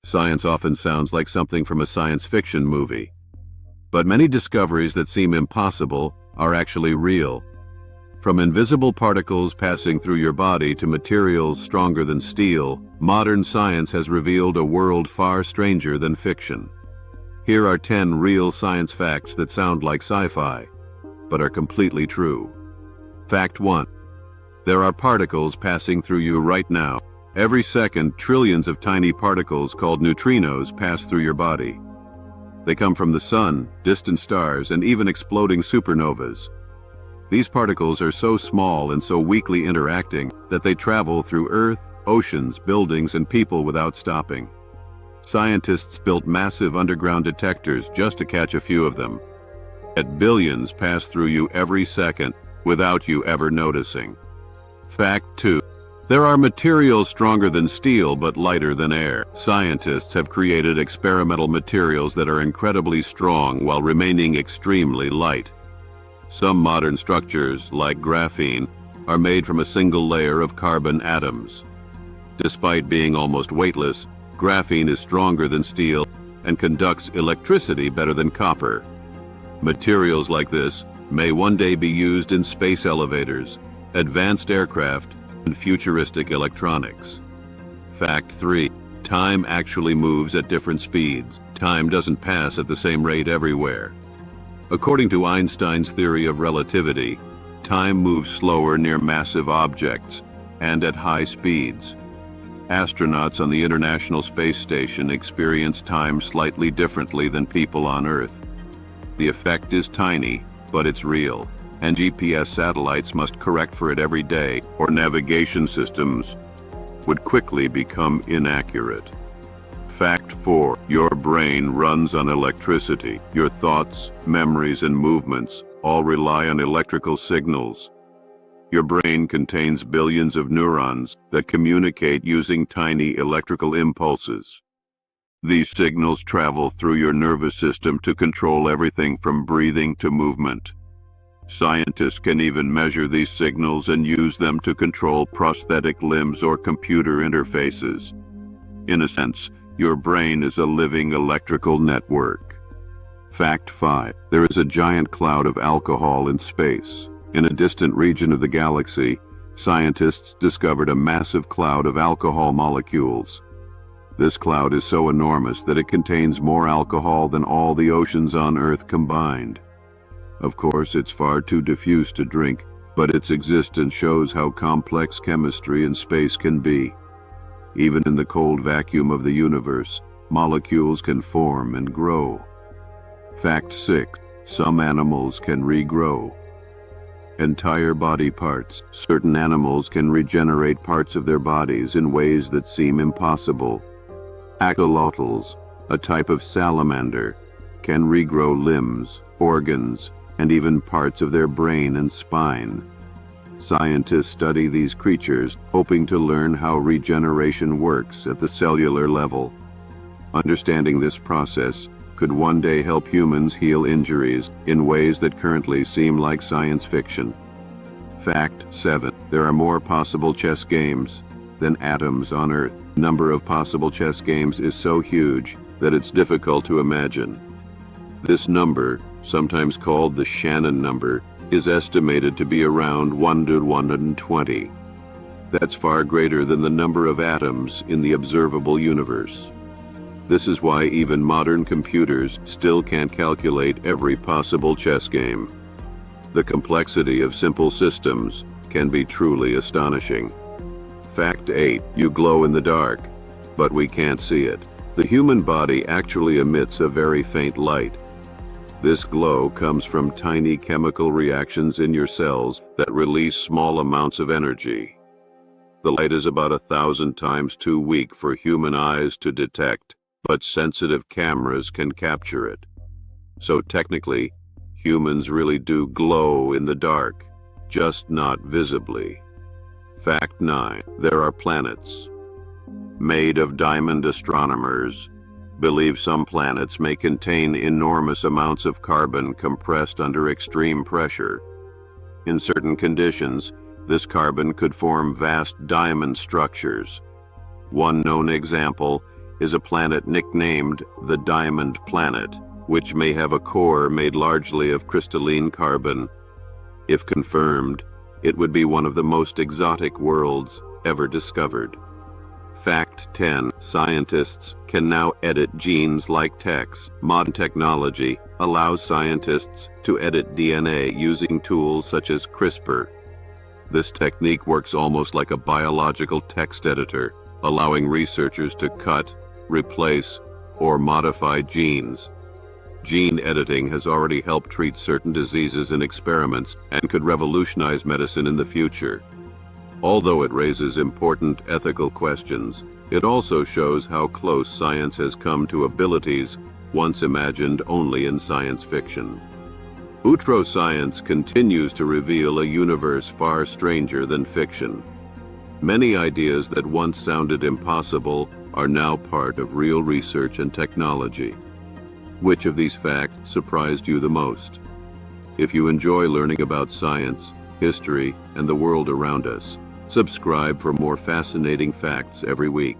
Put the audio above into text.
Science often sounds like something from a science fiction movie. But many discoveries that seem impossible are actually real. From invisible particles passing through your body to materials stronger than steel, modern science has revealed a world far stranger than fiction. Here are 10 real science facts that sound like sci-fi, but are completely true. Fact 1. There are particles passing through you right now. Every second, trillions of tiny particles called neutrinos pass through your body. They come from the sun, distant stars, and even exploding supernovas. These particles are so small and so weakly interacting that they travel through Earth, oceans, buildings, and people without stopping. Scientists built massive underground detectors just to catch a few of them. Yet billions pass through you every second without you ever noticing. Fact 2. There are materials stronger than steel but lighter than air. Scientists have created experimental materials that are incredibly strong while remaining extremely light. Some modern structures, like graphene, are made from a single layer of carbon atoms. Despite being almost weightless, graphene is stronger than steel and conducts electricity better than copper. Materials like this may one day be used in space elevators, advanced aircraft, and futuristic electronics. Fact 3. Time actually moves at different speeds. Time doesn't pass at the same rate everywhere. According to Einstein's theory of relativity, time moves slower near massive objects and at high speeds. Astronauts on the International Space Station experience time slightly differently than people on Earth. The effect is tiny, but it's real, and GPS satellites must correct for it every day, or navigation systems would quickly become inaccurate. Fact 4. Your brain runs on electricity. Your thoughts, memories, and movements all rely on electrical signals. Your brain contains billions of neurons that communicate using tiny electrical impulses. These signals travel through your nervous system to control everything from breathing to movement. Scientists can even measure these signals and use them to control prosthetic limbs or computer interfaces. In a sense, your brain is a living electrical network. Fact 5. There is a giant cloud of alcohol in space. In a distant region of the galaxy, scientists discovered a massive cloud of alcohol molecules. This cloud is so enormous that it contains more alcohol than all the oceans on Earth combined. Of course, it's far too diffuse to drink, but its existence shows how complex chemistry in space can be. Even in the cold vacuum of the universe, molecules can form and grow. Fact 6. Some animals can regrow entire body parts. Certain animals can regenerate parts of their bodies in ways that seem impossible. Axolotls, a type of salamander, can regrow limbs, organs, and even parts of their brain and spine. Scientists study these creatures, hoping to learn how regeneration works at the cellular level. Understanding this process could one day help humans heal injuries in ways that currently seem like science fiction. Fact 7. There are more possible chess games than atoms on Earth. The number of possible chess games is so huge that it's difficult to imagine. This number, sometimes called the Shannon number, is estimated to be around 1 to 120. That's far greater than the number of atoms in the observable universe. This is why even modern computers still can't calculate every possible chess game. The complexity of simple systems can be truly astonishing. Fact 8. You glow in the dark, but we can't see it. The human body actually emits a very faint light. This glow comes from tiny chemical reactions in your cells that release small amounts of energy. The light is about 1,000 times too weak for human eyes to detect, but sensitive cameras can capture it. So technically, humans really do glow in the dark, just not visibly. Fact 9. There are planets made of diamond. Astronomers believe some planets may contain enormous amounts of carbon compressed under extreme pressure. In certain conditions, this carbon could form vast diamond structures. One known example is a planet nicknamed the Diamond Planet, which may have a core made largely of crystalline carbon. If confirmed, it would be one of the most exotic worlds ever discovered. Fact 10. Scientists can now edit genes like text. Modern technology allows scientists to edit DNA using tools such as CRISPR. This technique works almost like a biological text editor, allowing researchers to cut, replace, or modify genes. Gene editing has already helped treat certain diseases in experiments and could revolutionize medicine in the future. Although it raises important ethical questions, it also shows how close science has come to abilities once imagined only in science fiction. Science continues to reveal a universe far stranger than fiction. Many ideas that once sounded impossible are now part of real research and technology. Which of these facts surprised you the most? If you enjoy learning about science, history, and the world around us, subscribe for more fascinating facts every week.